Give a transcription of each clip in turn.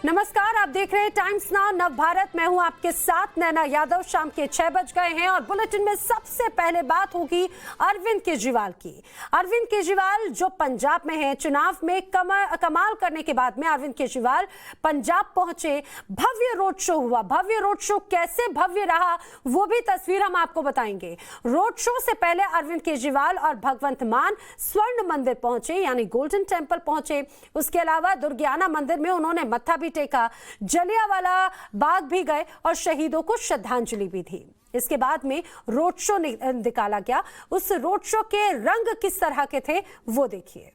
नमस्कार, आप देख रहे हैं टाइम्स नाउ नव भारत। मैं हूं आपके साथ नैना यादव। शाम के 6 बज गए हैं और बुलेटिन में सबसे पहले बात होगी अरविंद केजरीवाल की। अरविंद केजरीवाल जो पंजाब में हैं, चुनाव में कमाल करने के बाद में अरविंद केजरीवाल पंजाब पहुंचे। भव्य रोड शो हुआ। भव्य रोड शो कैसे भव्य रहा वो भी तस्वीर हम आपको बताएंगे। रोड शो से पहले अरविंद केजरीवाल और भगवंत मान स्वर्ण मंदिर पहुंचे, यानी गोल्डन टेम्पल पहुंचे। उसके अलावा दुर्गियाना मंदिर में उन्होंने मत्था भी टेका, जलियांवाला बाग भी गए और शहीदों को श्रद्धांजलि भी दी। इसके बाद में रोड शो निकाला गया। उस रोड शो के रंग किस तरह के थे वो देखिए।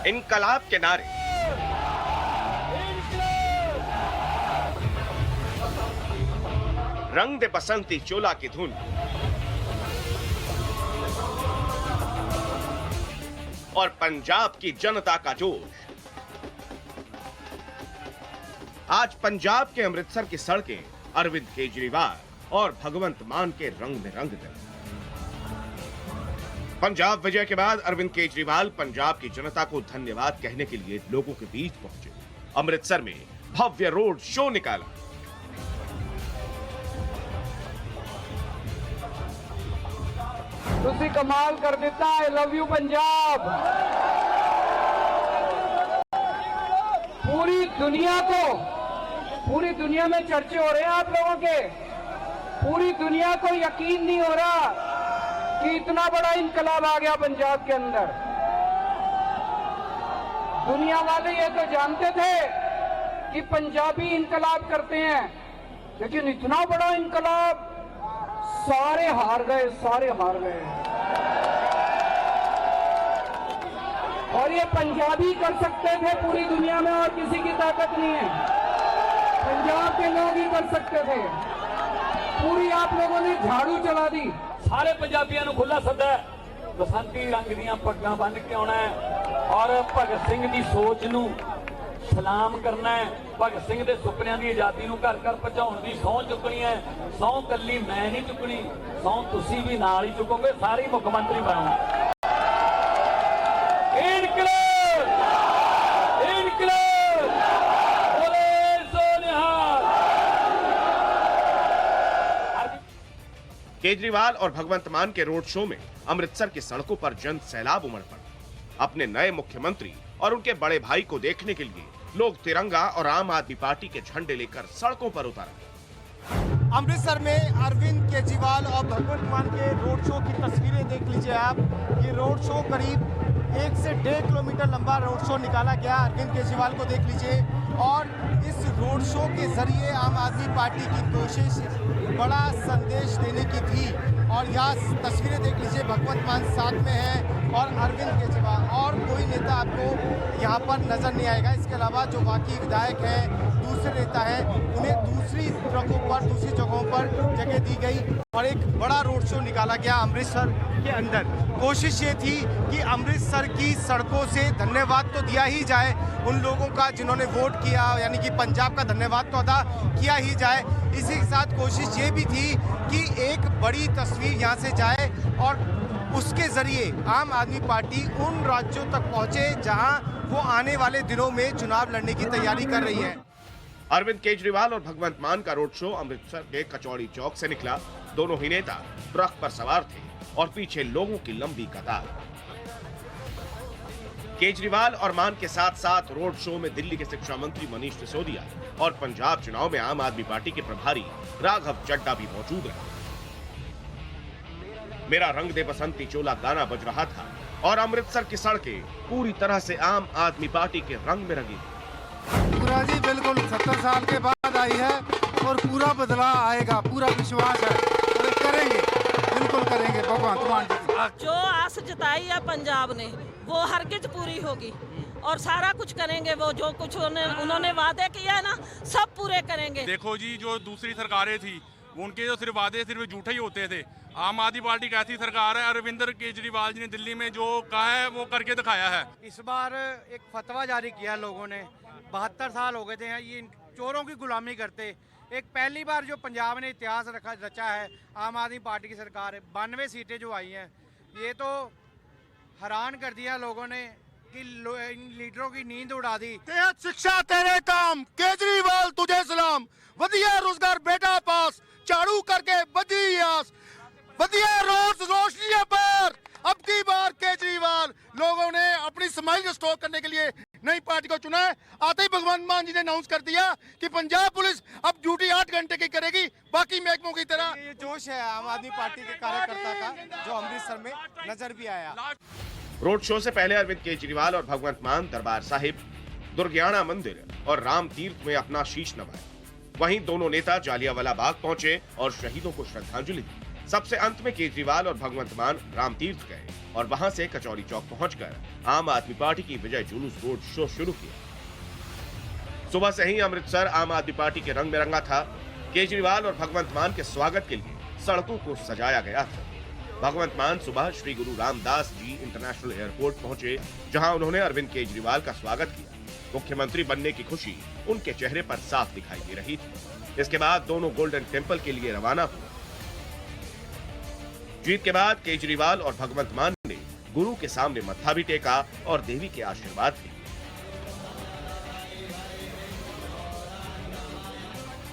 इनकलाब के नारे, रंग दे बसंती चोला की धुन, और पंजाब की जनता का जोश। आज पंजाब के अमृतसर की सड़कें अरविंद केजरीवाल और भगवंत मान के रंग में रंग गई। पंजाब विजय के बाद अरविंद केजरीवाल पंजाब की जनता को धन्यवाद कहने के लिए लोगों के बीच पहुंचे। अमृतसर में भव्य रोड शो निकाला। तुसी कमाल कर देता। I love you Punjab. पूरी दुनिया में चर्चे हो रहे हैं आप लोगों के। पूरी दुनिया को यकीन नहीं हो रहा कि इतना बड़ा इनकलाब आ गया पंजाब के अंदर। दुनिया वाले ये तो जानते थे कि पंजाबी इनकलाब करते हैं, लेकिन इतना बड़ा इनकलाब, सारे हार गए। और ये पंजाबी कर सकते थे पूरी दुनिया में, और किसी की ताकत नहीं है। पंजाब के लोग ही कर सकते थे। पूरी आप लोगों ने झाड़ू चला दी। सारे पंजाबियों को खुला सदा है, बसंती रंग दियां पग्गां बन के आना है और भगत सिंह की सोच नू सलाम करना है। भगत सिंह के सुपनों की आजादी नू घर घर पहुंचाने की सौं चुकनी है। सौं कली मैं नहीं चुकनी, सौं तुसी भी नाल ही चुकोगे, सारे मुख्यमंत्री बनोगे। केजरीवाल और भगवंत मान के रोड शो में अमृतसर की सड़कों पर जन सैलाब उमड़ पड़ा। अपने नए मुख्यमंत्री और उनके बड़े भाई को देखने के लिए लोग तिरंगा और आम आदमी पार्टी के झंडे लेकर सड़कों पर उतरे। अमृतसर में अरविंद केजरीवाल और भगवंत मान के रोड शो की तस्वीरें देख लीजिए आप। ये रोड शो करीब 1 से 1.5 किलोमीटर लंबा रोड शो निकाला गया। अरविंद केजरीवाल को देख लीजिए, और इस रोड शो के जरिए आम आदमी पार्टी की कोशिश बड़ा संदेश देने की थी। और यहाँ तस्वीरें देख लीजिए, भगवंत मान साथ में है और अरविंद केजरीवाल, और कोई नेता आपको यहाँ पर नजर नहीं आएगा। इसके अलावा जो बाकी विधायक हैं, दूसरे नेता हैं, उन्हें दूसरी जगहों पर जगह दी गई और एक बड़ा रोड शो निकाला गया अमृतसर के अंदर। कोशिश ये थी कि अमृतसर की सड़कों से धन्यवाद तो दिया ही जाए उन लोगों का जिन्होंने वोट किया, यानी कि पंजाब का धन्यवाद तो अदा किया ही जाए। इसी के साथ कोशिश ये भी थी कि एक बड़ी तस्वीर यहाँ से जाए और उसके जरिए आम आदमी पार्टी उन राज्यों तक पहुंचे जहां वो आने वाले दिनों में चुनाव लड़ने की तैयारी कर रही है। अरविंद केजरीवाल और भगवंत मान का रोड शो अमृतसर के कचौड़ी चौक से निकला। दोनों ही नेता ट्रक पर सवार थे और पीछे लोगों की लंबी कतार। केजरीवाल और मान के साथ साथ रोड शो में दिल्ली के शिक्षा मंत्री मनीष सिसोदिया और पंजाब चुनाव में आम आदमी पार्टी के प्रभारी राघव चड्ढा भी मौजूद रहे। मेरा रंग दे बसंती चोला गाना बज रहा था और अमृतसर की सड़कें पूरी तरह से आम आदमी पार्टी के रंग में रंगी। पूरा जी बिल्कुल 70 साल के बाद आई है और पूरा बदलाव आएगा, पूरा विश्वास है और करेंगे, बिल्कुल करेंगे। भगवंत मान जो आस जताई है पंजाब ने वो हरगिज पूरी होगी और सारा कुछ करेंगे। वो जो कुछ उन्होंने वादे किया है ना, सब पूरे करेंगे। देखो जी, जो दूसरी सरकारें थी उनके जो सिर्फ वादे सिर्फ झूठे ही होते थे। आम आदमी पार्टी की ऐसी सरकार है, अरविंद केजरीवाल जी ने दिल्ली में जो कहा है वो करके दिखाया है। इस बार एक फतवा जारी किया लोगों ने, 72 साल हो गए थे ये चोरों की गुलामी करते। एक पहली बार जो पंजाब ने इतिहास रचा है, आम आदमी पार्टी की सरकार है, 92 सीटें जो आई हैं, ये तो हैरान कर दिया लोगों ने कि इन लीडरों की नींद उड़ा दी। सेहत शिक्षा तेरे काम, केजरीवाल तुझे सलाम, वधिया रोजगार बेटा पास, झाड़ू करके बदी आस, वधिया रोशनी पर। अब की बार केजरीवाल, लोगों ने अपनी स्माइल स्टोर करने के लिए नई पार्टी को चुना है। आते ही भगवंत मान जी ने अनाउंस कर दिया कि पंजाब पुलिस अब ड्यूटी 8 घंटे की करेगी, बाकी महकमों की तरह। ये जोश है आम आदमी पार्टी के कार्यकर्ता का, जो अमृतसर में नजर भी आया। रोड शो से पहले अरविंद केजरीवाल और भगवंत मान दरबार साहिब, दुर्गियाना मंदिर और राम तीर्थ में अपना शीश नवाया। वहीं दोनों नेता जालियांवाला बाग पहुंचे और शहीदों को श्रद्धांजलि दी। सबसे अंत में केजरीवाल और भगवंत मान राम तीर्थ गए और वहां से कचौरी चौक पहुंचकर आम आदमी पार्टी की विजय जुलूस रोड शो शुरू किया। सुबह से ही अमृतसर आम आदमी पार्टी के रंग में रंगा था। केजरीवाल और भगवंत मान के स्वागत के लिए सड़कों को सजाया गया था। भगवंत मान सुबह श्री गुरु रामदास जी इंटरनेशनल एयरपोर्ट पहुंचे, जहां उन्होंने अरविंद केजरीवाल का स्वागत किया। मुख्यमंत्री बनने की खुशी उनके चेहरे पर साफ दिखाई दे रही थी। इसके बाद दोनों गोल्डन टेम्पल के लिए रवाना हुए। जीत के बाद केजरीवाल और भगवंत मान ने गुरु के सामने मत्था भी टेका और देवी के आशीर्वाद लिए।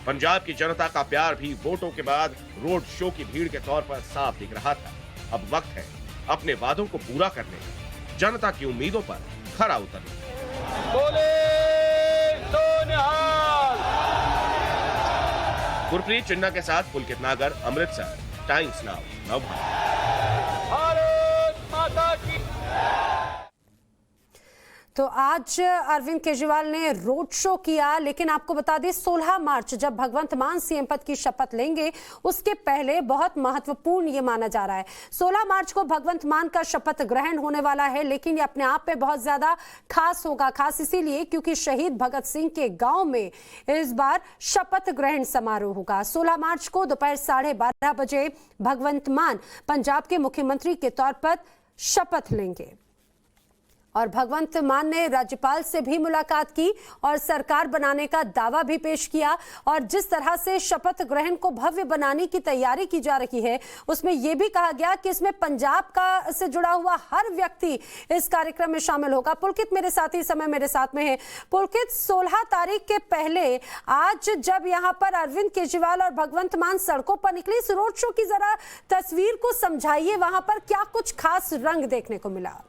पंजाब की जनता का प्यार भी वोटों के बाद रोड शो की भीड़ के तौर पर साफ दिख रहा था। अब वक्त है अपने वादों को पूरा करने का, जनता की उम्मीदों पर खरा उतरने। गुरप्रीत चिन्ना के साथ पुलकित नागर, अमृतसर, टाइम्स नाउ भारत माता की। तो आज अरविंद केजरीवाल ने रोड शो किया, लेकिन आपको बता दें 16 मार्च जब भगवंत मान सीएम पद की शपथ लेंगे, उसके पहले बहुत महत्वपूर्ण ये माना जा रहा है। 16 मार्च को भगवंत मान का शपथ ग्रहण होने वाला है, लेकिन ये अपने आप में बहुत ज्यादा खास होगा। खास इसीलिए क्योंकि शहीद भगत सिंह के गांव में इस बार शपथ ग्रहण समारोह होगा। 16 मार्च को दोपहर 12:30 बजे भगवंत मान पंजाब के मुख्यमंत्री के तौर पर शपथ लेंगे। और भगवंत मान ने राज्यपाल से भी मुलाकात की और सरकार बनाने का दावा भी पेश किया। और जिस तरह से शपथ ग्रहण को भव्य बनाने की तैयारी की जा रही है, उसमें यह भी कहा गया कि इसमें पंजाब का से जुड़ा हुआ हर व्यक्ति इस कार्यक्रम में शामिल होगा। पुलकित मेरे साथ ही समय मेरे साथ में है। पुलकित, 16 तारीख के पहले आज जब यहाँ पर अरविंद केजरीवाल और भगवंत मान सड़कों पर निकले, इस रोड शो की जरा तस्वीर को समझाइए, वहां पर क्या कुछ खास रंग देखने को मिला?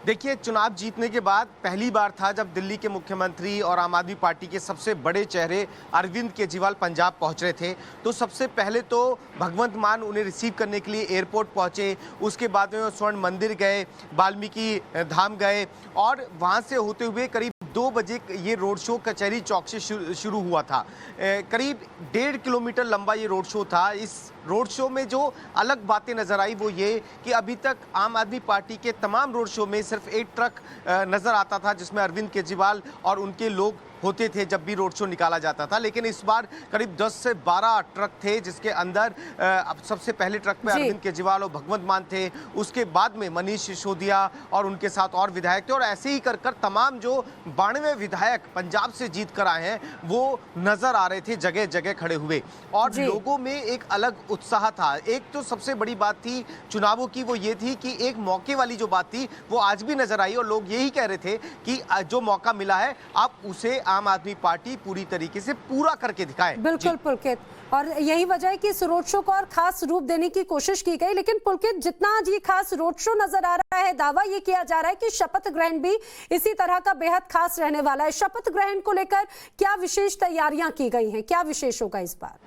देखिए, चुनाव जीतने के बाद पहली बार था जब दिल्ली के मुख्यमंत्री और आम आदमी पार्टी के सबसे बड़े चेहरे अरविंद केजरीवाल पंजाब पहुंच रहे थे। तो सबसे पहले तो भगवंत मान उन्हें रिसीव करने के लिए एयरपोर्ट पहुंचे। उसके बाद में वो स्वर्ण मंदिर गए, वाल्मीकि धाम गए और वहां से होते हुए करीब 2 बजे ये रोड शो कचहरी चौक से शुरू हुआ था। करीब 1.5 किलोमीटर लंबा ये रोड शो था। इस रोड शो में जो अलग बातें नजर आई वो ये कि अभी तक आम आदमी पार्टी के तमाम रोड शो में सिर्फ एक ट्रक नजर आता था जिसमें अरविंद केजरीवाल और उनके लोग होते थे जब भी रोड शो निकाला जाता था। लेकिन इस बार करीब 10 से 12 ट्रक थे, जिसके अंदर अब सबसे पहले ट्रक में अरविंद केजरीवाल और भगवंत मान थे। उसके बाद में मनीष सिसोदिया और उनके साथ और विधायक थे। और ऐसे ही कर तमाम जो 92 विधायक पंजाब से जीत कर आए हैं वो नजर आ रहे थे जगह जगह खड़े हुए। और लोगों में एक अलग उत्साह था। एक तो सबसे बड़ी बात थी चुनावों की, वो ये थी कि एक मौके वाली जो बात थी वो आज भी नजर आई। और लोग यही कह रहे थे कि जो मौका मिला है आप उसे आम आदमी पार्टी पूरी तरीके से पूरा करके दिखाए। बिल्कुल पुलकित, और यही वजह है कि इस रोड शो को और खास रूप देने की कोशिश की गई। लेकिन पुलकित, जितना आज ये खास रोड शो नजर आ रहा है, दावा ये किया जा रहा है कि शपथ ग्रहण भी इसी तरह का बेहद खास रहने वाला है। शपथ ग्रहण को लेकर क्या विशेष तैयारियां की गई हैं, क्या विशेष होगा इस बार?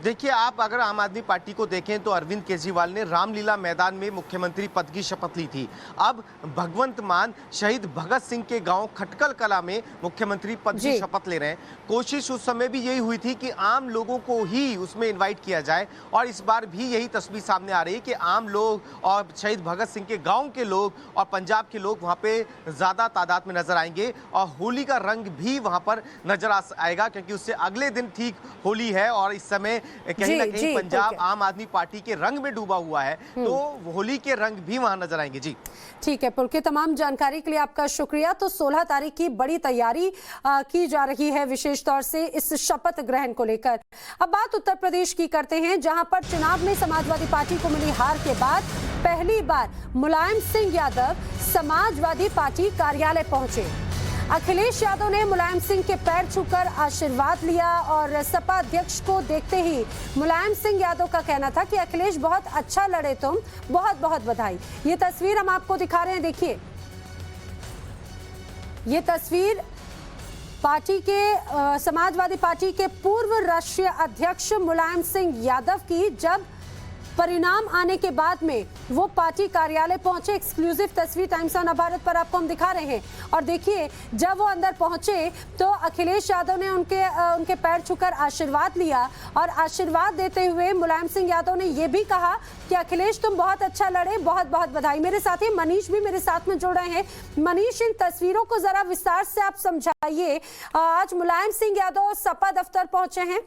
देखिए, आप अगर आम आदमी पार्टी को देखें तो अरविंद केजरीवाल ने रामलीला मैदान में मुख्यमंत्री पद की शपथ ली थी। अब भगवंत मान शहीद भगत सिंह के गांव खटकल कला में मुख्यमंत्री पद की शपथ ले रहे हैं। कोशिश उस समय भी यही हुई थी कि आम लोगों को ही उसमें इनवाइट किया जाए, और इस बार भी यही तस्वीर सामने आ रही है कि आम लोग और शहीद भगत सिंह के गाँव के लोग और पंजाब के लोग वहाँ पे ज़्यादा तादाद में नजर आएंगे, और होली का रंग भी वहाँ पर नजर आएगा, क्योंकि उससे अगले दिन ठीक होली है और इस समय कहीं ना कहीं पंजाब आम आदमी पार्टी के रंग में डूबा हुआ है, तो होली के रंग भी वहां नजर आएंगे। जी ठीक है, पुलके तमाम जानकारी के लिए आपका शुक्रिया। तो 16 तारीख की बड़ी तैयारी की जा रही है, विशेष तौर से इस शपथ ग्रहण को लेकर। अब बात उत्तर प्रदेश की करते हैं, जहां पर चुनाव में समाजवादी पार्टी को मिली हार के बाद पहली बार मुलायम सिंह यादव समाजवादी पार्टी कार्यालय पहुंचे। अखिलेश यादव ने मुलायम सिंह के पैर छूकर आशीर्वाद लिया, और सपा अध्यक्ष को देखते ही मुलायम सिंह यादव का कहना था कि अखिलेश बहुत अच्छा लड़े तुम, बहुत बहुत बधाई। ये तस्वीर हम आपको दिखा रहे हैं, देखिए ये तस्वीर पार्टी के समाजवादी पार्टी के पूर्व राष्ट्रीय अध्यक्ष मुलायम सिंह यादव की, जब परिणाम आने के बाद में वो पार्टी कार्यालय पहुंचे। एक्सक्लूसिव तस्वीर टाइम्स ऑफ नवभारत पर आपको हम दिखा रहे हैं, और देखिए जब वो अंदर पहुंचे तो अखिलेश यादव ने उनके पैर छूकर आशीर्वाद लिया, और आशीर्वाद देते हुए मुलायम सिंह यादव ने ये भी कहा कि अखिलेश तुम बहुत अच्छा लड़े, बहुत बहुत बधाई। मेरे साथी मनीष भी मेरे साथ में जुड़ रहे हैं। मनीष, इन तस्वीरों को जरा विस्तार से आप समझाइए। आज मुलायम सिंह यादव सपा दफ्तर पहुंचे हैं।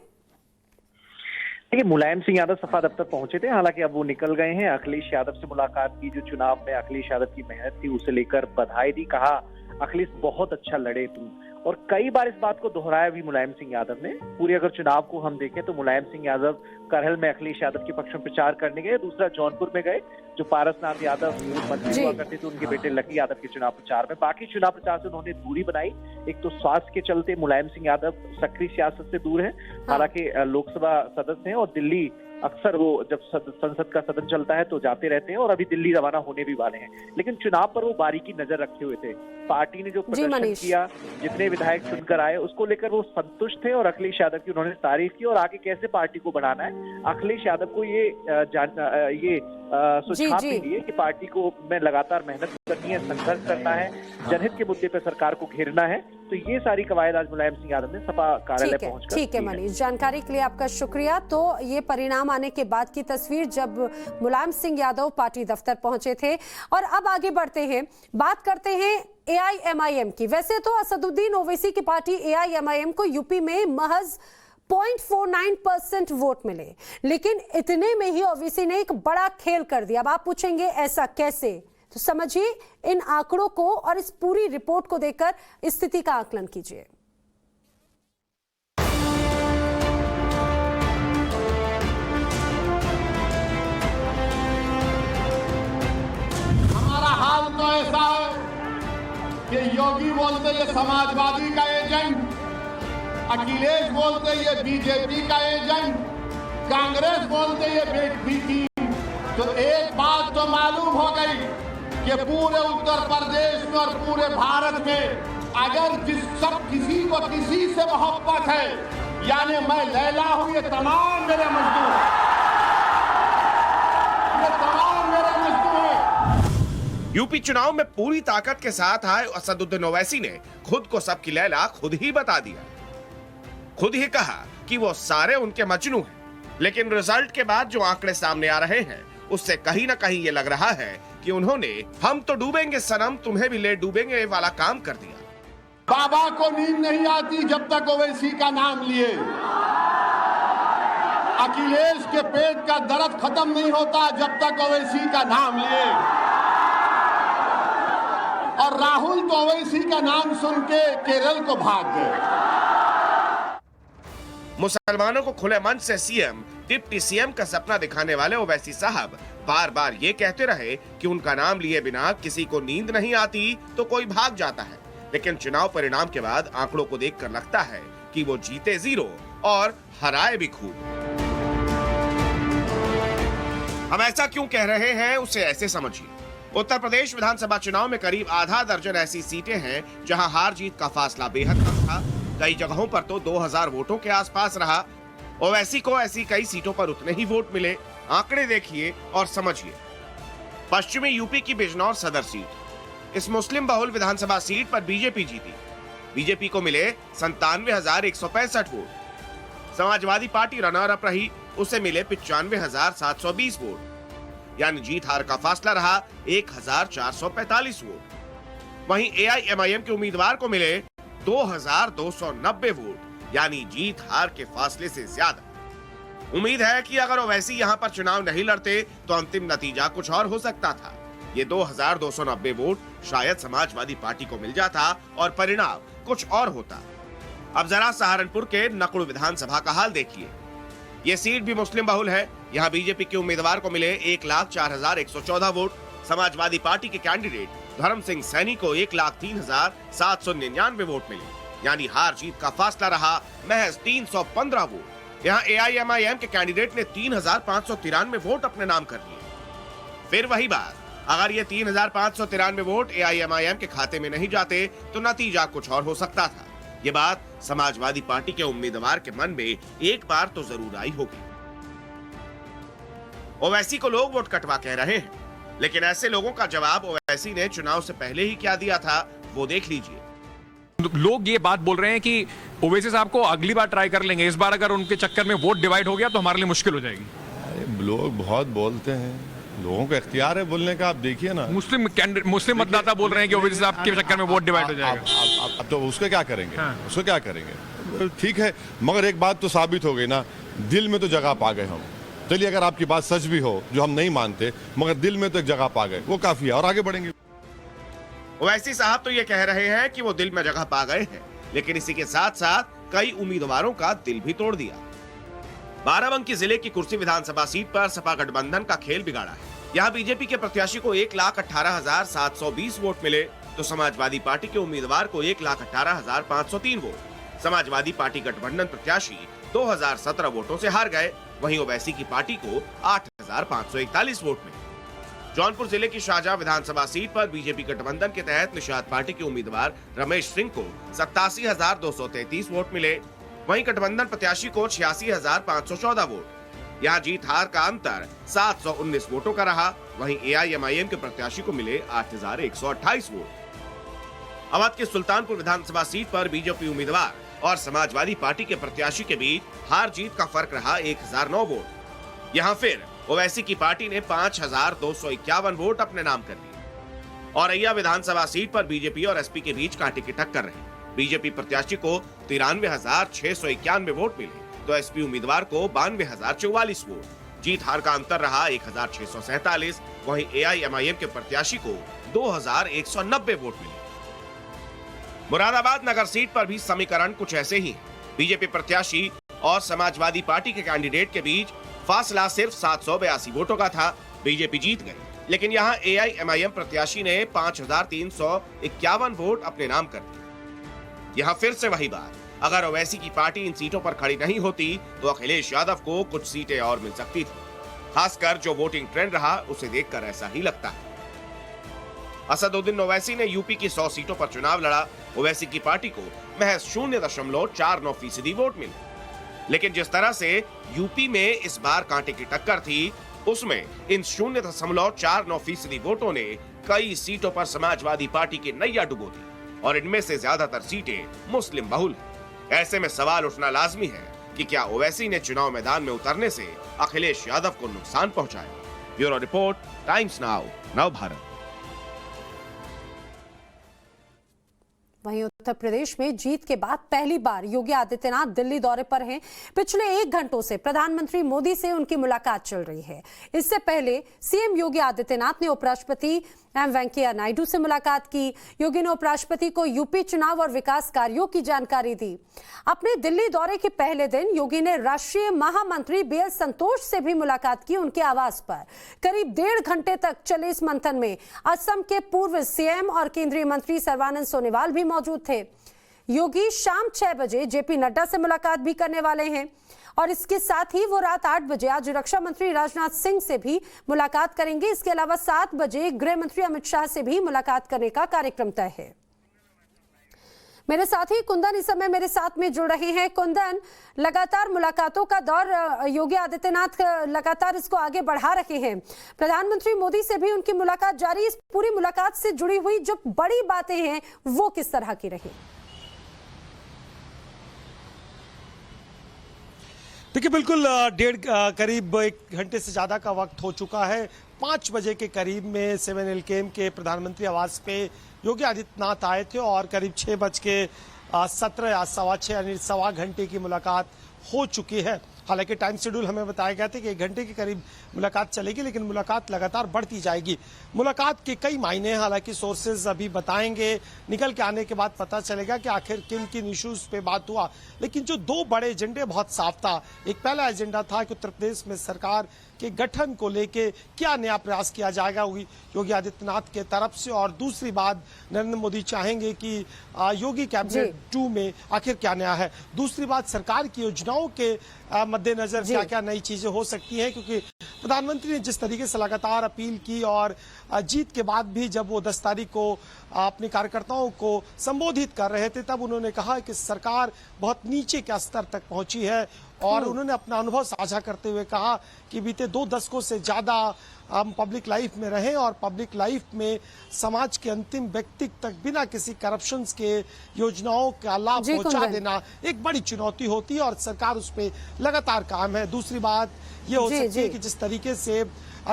देखिए, मुलायम सिंह यादव सपा दफ्तर पहुंचे थे, हालांकि अब वो निकल गए हैं। अखिलेश यादव से मुलाकात की, जो चुनाव में अखिलेश यादव की मेहनत थी उसे लेकर बधाई दी, कहा अखिलेश बहुत अच्छा लड़े तुम, और कई बार इस बात को दोहराया भी मुलायम सिंह यादव ने। पूरे अगर चुनाव को हम देखें तो मुलायम सिंह यादव करहल में अखिलेश यादव के पक्ष में प्रचार करने गए, दूसरा जौनपुर में गए, जो पारसनाथ यादव मंत्री हुआ करते थे, उनके बेटे लकी यादव के चुनाव प्रचार में। बाकी चुनाव प्रचार से उन्होंने दूरी बनाई। एक तो स्वास्थ्य के चलते मुलायम सिंह यादव सक्रिय सियासत से दूर है, हालांकि लोकसभा सदस्य हैं और दिल्ली अक्सर वो जब संसद का सदन चलता है तो जाते रहते हैं, और अभी दिल्ली रवाना होने भी वाले हैं। लेकिन चुनाव पर वो बारीकी नजर रखे हुए थे। पार्टी ने जो प्रदर्शन किया, जितने विधायक चुनकर आए, उसको लेकर वो संतुष्ट थे, और अखिलेश यादव की उन्होंने तारीफ की, और आगे कैसे पार्टी को बढ़ाना है अखिलेश यादव को ये सुझाव भी दिए कि पार्टी को में लगातार मेहनत करनी है, संघर्ष करना है, जनहित के मुद्दे पर सरकार को घेरना है। तो ये सारी कवायद आज मुलायम सिंह यादव ने सपा कार्यालय पहुंचकर। ठीक है मनीष, जानकारी के लिए आपका शुक्रिया। तो ये परिणाम आने के बाद की तस्वीर जब मुलायम सिंह यादव पार्टी दफ्तर पहुंचे थे। और अब आगे बढ़ते हैं, बात करते हैं AIMIM की। वैसे तो असदुद्दीन ओवैसी की पार्टी AIMIM को यूपी में महज 0.49% वोट मिले, लेकिन इतने में ही ओवैसी ने एक बड़ा खेल कर दिया। अब आप पूछेंगे ऐसा कैसे, तो समझिए इन आंकड़ों को और इस पूरी रिपोर्ट को देखकर स्थिति का आकलन कीजिए। हमारा हाल तो ऐसा है कि योगी बोलते ये समाजवादी का एजेंट, अखिलेश बोलते ये बीजेपी का एजेंट, कांग्रेस बोलते ये बीजेपी। तो एक बात तो मालूम हो गई कि पूरे उत्तर प्रदेश में और पूरे भारत में अगर किसी को किसी से मोहब्बत है, यानी मैं लैला हूं, ये तमाम मेरे मजदूर हैं, ये तमाम मेरे मजदूर हैं। यूपी चुनाव में पूरी ताकत के साथ आए असदुद्दीन ओवैसी ने खुद को सबकी लैला खुद ही बता दिया। खुद ही कहा कि वो सारे उनके मजनू हैं। लेकिन रिजल्ट के बाद जो आंकड़े सामने आ रहे हैं, उससे कहीं ना कहीं ये लग रहा है कि उन्होंने हम तो डूबेंगे सनम तुम्हें भी ले डूबेंगे वाला काम कर दिया। बाबा को नींद नहीं आती जब तक ओवैसी का नाम लिए, अखिलेश के पेट का दर्द खत्म नहीं होता जब तक ओवैसी का नाम लिए, और राहुल तो ओवैसी का नाम सुन के केरल को भाग गए। मुसलमानों को खुले मन से सीएम, डिप्टी सीएम का सपना दिखाने वाले ओवैसी साहब बार बार ये कहते रहे कि उनका नाम लिए बिना किसी को नींद नहीं आती तो कोई भाग जाता है। लेकिन चुनाव परिणाम के बाद आंकड़ों को देखकर लगता है कि वो जीते 0 और हराए भी खूब। हम ऐसा क्यों कह रहे हैं उसे ऐसे समझिए। उत्तर प्रदेश विधानसभा चुनाव में करीब आधा दर्जन ऐसी सीटें हैं जहां हार जीत का फासला बेहद कम था। कई जगहों पर तो 2000 वोटों के आसपास रहा। ओवैसी को ऐसी कई सीटों पर उतने ही वोट मिले। आंकड़े देखिए और समझिए। पश्चिमी यूपी की बिजनौर सदर सीट, इस मुस्लिम बहुल विधानसभा सीट पर बीजेपी जीती। बीजेपी को मिले 97,165 vote. Samajwadi party runner up रही, उसे मिले 95,720 वोट, यानी जीत हार का फासला रहा 1,445 वोट। वहीं एआईएमआईएम के उम्मीदवार को मिले 2,290 वोट, यानी जीत हार के फासले से ज्यादा। उम्मीद है कि अगर ओवैसी यहां पर चुनाव नहीं लड़ते तो अंतिम नतीजा कुछ और हो सकता था। ये 2,290 वोट शायद समाजवादी पार्टी को मिल जाता और परिणाम कुछ और होता। अब जरा सहारनपुर के नकुड़ विधानसभा का हाल देखिए। ये सीट भी मुस्लिम बहुल है। यहाँ बीजेपी के उम्मीदवार को मिले 1,04,114 वोट। समाजवादी पार्टी के कैंडिडेट धर्म सिंह सैनी को 1,03,799 वोट मिले, यानी हार जीत का फासला रहा महज 315 वोट। यहाँ एआईएमआईएम के कैंडिडेट ने 3,593 वोट अपने नाम कर लिए। फिर वही बात, अगर ये 3,593 वोट एआईएमआईएम के खाते में नहीं जाते तो नतीजा कुछ और हो सकता था। ये बात समाजवादी पार्टी के उम्मीदवार के मन में एक बार तो जरूर आई होगी। ओवैसी को लोग वोट कटवा कह रहे हैं, लेकिन ऐसे लोगों का जवाब ओवैसी ने चुनाव से पहले ही क्या दिया था वो देख लीजिए। लोग ये बात बोल रहे हैं कि ओवैसी साहब को अगली बार ट्राई कर लेंगे, इस बार अगर उनके चक्कर में वोट डिवाइड हो गया तो हमारे लिए मुश्किल हो जाएगी। लोग बहुत बोलते हैं, लोगों का इख्तियार है बोलने का। आप देखिए ना, मुस्लिम मतदाता बोल रहे हैं कि ओवैसी साहब के चक्कर में वोट डिवाइड हो जाएगा। अब तो उसको क्या करेंगे? उसको क्या करेंगे? ठीक है, मगर एक बात तो साबित हो गई ना, दिल में तो जगह पा गए हम। चलिए, अगर आपकी बात सच भी हो, जो हम नहीं मानते, मगर दिल में तो एक जगह पा गए, वो काफी है और आगे बढ़ेंगे। ओवैसी साहब तो ये कह रहे हैं कि वो दिल में जगह पा गए हैं, लेकिन इसी के साथ साथ कई उम्मीदवारों का दिल भी तोड़ दिया। बाराबंकी जिले की कुर्सी विधानसभा सीट पर सपा गठबंधन का खेल बिगाड़ा है। यहाँ बीजेपी के प्रत्याशी को 1,18,720 वोट मिले तो समाजवादी पार्टी के उम्मीदवार को 1,18,503 वोट। समाजवादी पार्टी गठबंधन प्रत्याशी 2017 वोटों से हार गए। वहीं ओवैसी की पार्टी को 8,541 वोट मिले। जौनपुर जिले की शाहजहां विधानसभा सीट पर बीजेपी गठबंधन के तहत निषाद पार्टी के उम्मीदवार रमेश सिंह को 87,233 वोट मिले। वहीं गठबंधन प्रत्याशी को 86,514 वोट। यहाँ जीत हार का अंतर 719 वोटों का रहा। वहीं एआईएमआईएम के प्रत्याशी को मिले 8,128 वोट। अवध के सुल्तानपुर विधानसभा सीट पर बीजेपी उम्मीदवार और समाजवादी पार्टी के प्रत्याशी के बीच हार जीत का फर्क रहा 1,009 वोट। यहाँ फिर ओवैसी की पार्टी ने 5,251 वोट अपने नाम कर लिए। औरैया विधानसभा सीट पर बीजेपी और एसपी के बीच कांटे की टक्कर रही। बीजेपी प्रत्याशी को 93,691 वोट मिले तो एसपी उम्मीदवार को 92,044 वोट। जीत हार का अंतर रहा 1,647। वहीं एआईएमआईएम के प्रत्याशी को 2,190 वोट मिले। मुरादाबाद नगर सीट पर भी समीकरण कुछ ऐसे ही है। बीजेपी प्रत्याशी और समाजवादी पार्टी के कैंडिडेट के बीच फासला सिर्फ 782 वोटों का था। बीजेपी जीत गई, लेकिन यहाँ एआईएमआईएम प्रत्याशी ने 5,351 वोट अपने नाम कर दिए। यहाँ फिर से वही बात, अगर ओवैसी की पार्टी इन सीटों पर खड़ी नहीं होती तो अखिलेश यादव को कुछ सीटें और मिल सकती थी। खासकर जो वोटिंग ट्रेंड रहा उसे देखकर ऐसा ही लगता है। असदुद्दीन ओवैसी ने यूपी की 100 सीटों पर चुनाव लड़ा। ओवैसी की पार्टी को महज 0.49% वोट मिले। लेकिन जिस तरह से यूपी में इस बार कांटे की टक्कर थी, उसमें इन 0.49% वोटों ने कई सीटों पर समाजवादी पार्टी की नैया डुबो दी और इनमें से ज्यादातर सीटें मुस्लिम बहुल हैं। ऐसे में सवाल उठना लाजमी है कि क्या ओवैसी ने चुनाव मैदान में उतरने से अखिलेश यादव को नुकसान पहुंचाया। ब्यूरो रिपोर्ट, टाइम्स नाउ, नव भारत। वहीं उत्तर प्रदेश में जीत के बाद पहली बार योगी आदित्यनाथ दिल्ली दौरे पर हैं। पिछले 1 घंटों से प्रधानमंत्री मोदी से उनकी मुलाकात चल रही है। इससे पहले सीएम योगी आदित्यनाथ ने उपराष्ट्रपति एम वेंकैया नायडू से मुलाकात की। योगी ने उपराष्ट्रपति को यूपी चुनाव और विकास कार्यों की जानकारी दी। अपने दिल्ली दौरे के पहले दिन योगी ने राष्ट्रीय महामंत्री बीएल संतोष से भी मुलाकात की। उनके आवास पर करीब 1.5 घंटे तक चले इस मंथन में असम के पूर्व सीएम और केंद्रीय मंत्री सर्बानंद सोनोवाल भी मौजूद थे। योगी शाम 6 बजे जेपी नड्डा से मुलाकात भी करने वाले हैं और इसके साथ ही वो रात 8 बजे आज रक्षा मंत्री राजनाथ सिंह से भी मुलाकात करेंगे। इसके अलावा 7 बजे गृह मंत्री अमित शाह से भी मुलाकात करने का कार्यक्रम तय है। मेरे साथी कुंदन इस समय मेरे साथ में जुड़ रहे हैं। कुंदन, लगातार मुलाकातों का दौर योगी आदित्यनाथ लगातार इसको आगे बढ़ा रहे हैं। प्रधानमंत्री मोदी से भी उनकी मुलाकात जारी। इस पूरी मुलाकात से जुड़ी हुई जो बड़ी बातें हैं वो किस तरह की रही? देखिए, बिल्कुल करीब 1 घंटे से ज़्यादा का वक्त हो चुका है। 5 बजे के करीब में 7 LKM के प्रधानमंत्री आवास पे योगी आदित्यनाथ आए थे और करीब 6:17 या 6:15 यानी सवा घंटे की मुलाकात हो चुकी है। हालांकि टाइम शेड्यूल हमें बताया गया था कि 1 घंटे के करीब मुलाकात चलेगी, लेकिन मुलाकात लगातार बढ़ती जाएगी। मुलाकात के कई मायने हैं, हालांकि सोर्सेज अभी बताएंगे। निकल के आने के बाद पता चलेगा कि आखिर किन किन इश्यूज पे बात हुआ। लेकिन जो 2 बड़े एजेंडे बहुत साफ था। एक पहला एजेंडा था कि उत्तर प्रदेश में सरकार के गठन को लेके क्या नया प्रयास किया जाएगा योगी आदित्यनाथ के तरफ से, और दूसरी बात नरेंद्र मोदी चाहेंगे कि योगी कैबिनेट 2 में आखिर क्या नया है। दूसरी बात, सरकार की योजनाओं के मद्देनजर क्या क्या नई चीजें हो सकती हैं, क्योंकि प्रधानमंत्री ने जिस तरीके से लगातार अपील की और जीत के बाद भी जब वो 10 तारीख को अपने कार्यकर्ताओं को संबोधित कर रहे थे, तब उन्होंने कहा कि सरकार बहुत नीचे के स्तर तक पहुंची है। और उन्होंने अपना अनुभव साझा करते हुए कहा कि बीते 2 दशकों से ज्यादा हम पब्लिक लाइफ में रहे और पब्लिक लाइफ में समाज के अंतिम व्यक्ति तक बिना किसी करप्शन के योजनाओं का लाभ पहुंचा देना एक बड़ी चुनौती होती है और सरकार उस पर लगातार काम है। दूसरी बात ये हो सकती है कि जिस तरीके से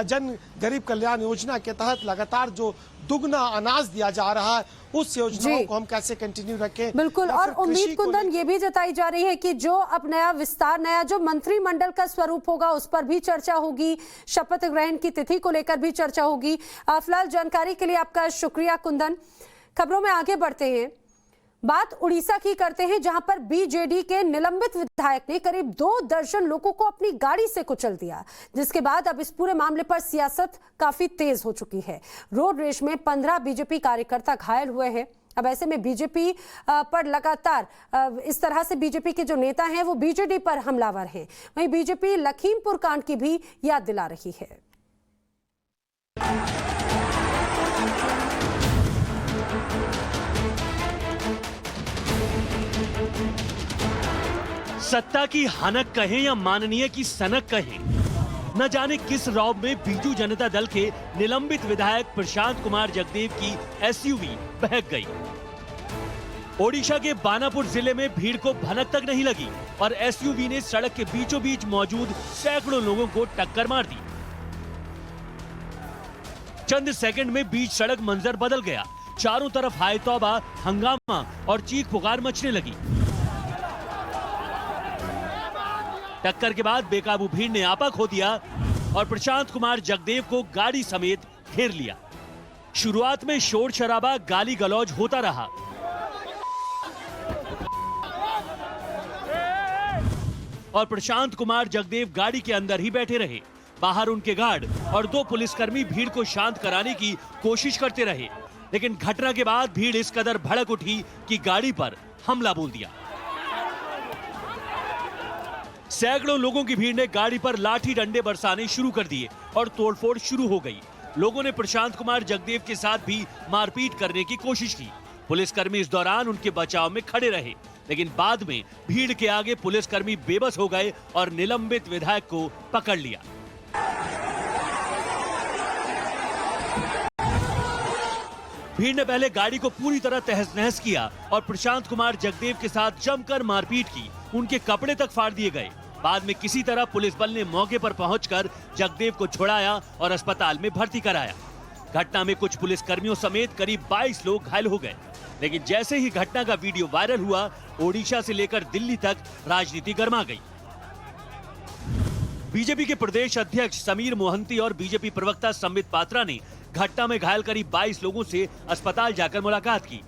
जन गरीब कल्याण योजना के तहत लगातार जो दुगना अनाज दिया जा रहा है, उस योजनाओं को हम कैसे कंटिन्यू रखें। बिल्कुल, और उम्मीद कुंदन ये भी जताई जा रही है कि जो अब नया विस्तार, नया जो मंत्रिमंडल का स्वरूप होगा उस पर भी चर्चा होगी, शपथ ग्रहण की तिथि को लेकर भी चर्चा होगी। फिलहाल जानकारी के लिए आपका शुक्रिया कुंदन। खबरों में आगे बढ़ते हैं, बात उड़ीसा की करते हैं, जहां पर बीजेडी के निलंबित विधायक ने करीब 2 दर्जन लोगों को अपनी गाड़ी से कुचल दिया, जिसके बाद अब इस पूरे मामले पर सियासत काफी तेज हो चुकी है। रोड रेश में 15 बीजेपी कार्यकर्ता घायल हुए हैं। अब ऐसे में बीजेपी पर लगातार इस तरह से बीजेपी के जो नेता हैं वो बीजेडी पर हमलावर हैं। वहीं बीजेपी लखीमपुर कांड की भी याद दिला रही है। सत्ता की हनक कहें या माननीय की सनक कहें, न जाने किस रौब में बीजू जनता दल के निलंबित विधायक प्रशांत कुमार जगदेव की एसयूवी बहक गई। ओडिशा के बानापुर जिले में भीड़ को भनक तक नहीं लगी और एसयूवी ने सड़क के बीचों बीच मौजूद सैकड़ों लोगों को टक्कर मार दी। चंद सेकंड में बीच सड़क मंजर बदल गया। चारों तरफ हाय तौबा, हंगामा और चीख पुकार मचने लगी। टक्कर के बाद बेकाबू भीड़ ने आपा खो दिया और प्रशांत कुमार जगदेव को गाड़ी समेत घेर लिया। शुरुआत में शोर शराबा, गाली गलौज होता रहा और प्रशांत कुमार जगदेव गाड़ी के अंदर ही बैठे रहे। बाहर उनके गार्ड और 2 पुलिसकर्मी भीड़ को शांत कराने की कोशिश करते रहे, लेकिन घटना के बाद भीड़ इस कदर भड़क उठी कि गाड़ी पर हमला बोल दिया। सैकड़ों लोगों की भीड़ ने गाड़ी पर लाठी डंडे बरसाने शुरू कर दिए और तोड़फोड़ शुरू हो गई। लोगों ने प्रशांत कुमार जगदेव के साथ भी मारपीट करने की कोशिश की। पुलिसकर्मी इस दौरान उनके बचाव में खड़े रहे, लेकिन बाद में भीड़ के आगे पुलिसकर्मी बेबस हो गए और निलंबित विधायक को पकड़ लिया। भीड़ ने पहले गाड़ी को पूरी तरह तहस नहस किया और प्रशांत कुमार जगदेव के साथ जमकर मारपीट की। उनके कपड़े तक फाड़ दिए गए। बाद में किसी तरह पुलिस बल ने मौके पर पहुंचकर जगदेव को छुड़ाया और अस्पताल में भर्ती कराया। घटना में कुछ पुलिसकर्मियों समेत करीब 22 लोग घायल हो गए, लेकिन जैसे ही घटना का वीडियो वायरल हुआ, ओडिशा से लेकर दिल्ली तक राजनीति गर्मा गई। बीजेपी के प्रदेश अध्यक्ष समीर मोहंती और बीजेपी प्रवक्ता संबित पात्रा ने घटना में घायल करीब 22 लोगों से अस्पताल जाकर मुलाकात की।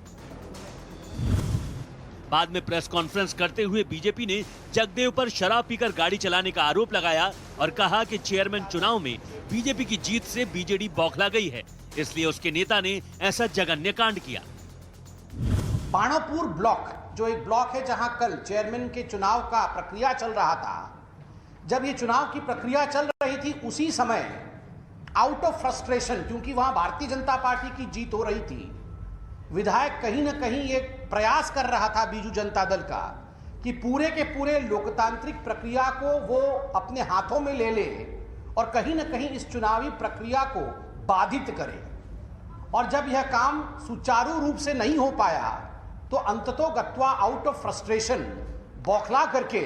बाद में प्रेस कॉन्फ्रेंस करते हुए बीजेपी ने जगदेव पर शराब पीकर गाड़ी चलाने का आरोप लगाया और कहा कि चेयरमैन चुनाव में बीजेपी की जीत से बीजेडी बौखला गई है, इसलिए उसके नेता ने ऐसा जघन्य कांड किया। बाणापुर ब्लॉक, जो एक ब्लॉक है जहां कल चेयरमैन के चुनाव का प्रक्रिया चल रहा था, जब ये चुनाव की प्रक्रिया चल रही थी उसी समय आउट ऑफ फ्रस्ट्रेशन, क्योंकि वहां भारतीय जनता पार्टी की जीत हो रही थी, विधायक कहीं ना कहीं एक प्रयास कर रहा था बीजू जनता दल का कि पूरे के पूरे लोकतांत्रिक प्रक्रिया को वो अपने हाथों में ले ले और कहीं ना कहीं इस चुनावी प्रक्रिया को बाधित करे। और जब यह काम सुचारू रूप से नहीं हो पाया तो अंततोगत्वा आउट ऑफ फ्रस्ट्रेशन बौखला करके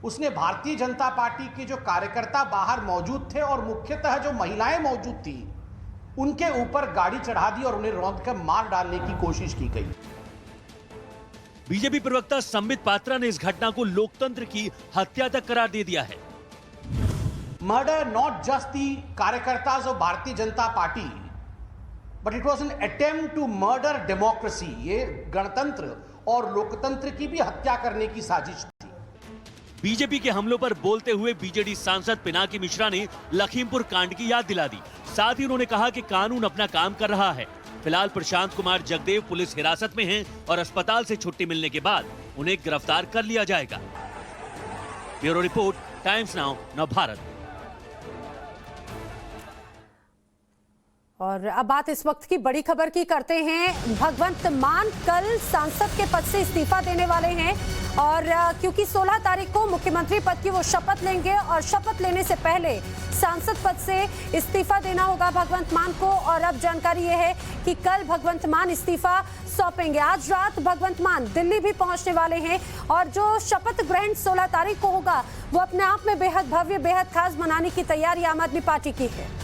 उसने भारतीय जनता पार्टी के जो कार्यकर्ता बाहर मौजूद थे और मुख्यतः जो महिलाएं मौजूद थी उनके ऊपर गाड़ी चढ़ा दी और उन्हें रौंद कर मार डालने की कोशिश की गई। बीजेपी प्रवक्ता संबित पात्रा ने इस घटना को लोकतंत्र की हत्या तक करार दे दिया है। मर्डर नॉट जस्ट दी कार्यकर्ताज of Bharatiya Janata Party but it was an attempt to murder democracy. ये गणतंत्र और लोकतंत्र की भी हत्या करने की साजिश थी। बीजेपी के हमलों पर बोलते हुए बीजेडी सांसद पिनाकी मिश्रा ने लखीमपुर कांड की याद दिला दी। साथ ही उन्होंने कहा कि कानून अपना काम कर रहा है। फिलहाल प्रशांत कुमार जगदेव पुलिस हिरासत में हैं और अस्पताल से छुट्टी मिलने के बाद उन्हें गिरफ्तार कर लिया जाएगा। Bureau report, times now Navbharat. और अब बात इस वक्त की बड़ी खबर की करते हैं। भगवंत मान कल सांसद के पद से इस्तीफा देने वाले हैं और क्योंकि 16 तारीख को मुख्यमंत्री पद की वो शपथ लेंगे और शपथ लेने से पहले सांसद पद से इस्तीफा देना होगा भगवंत मान को। और अब जानकारी ये है कि कल भगवंत मान इस्तीफा सौंपेंगे। आज रात भगवंत मान दिल्ली भी पहुंचने वाले हैं और जो शपथ ग्रहण 16 तारीख को होगा वो अपने आप में बेहद भव्य, बेहद खास मनाने की तैयारी आम आदमी पार्टी की है।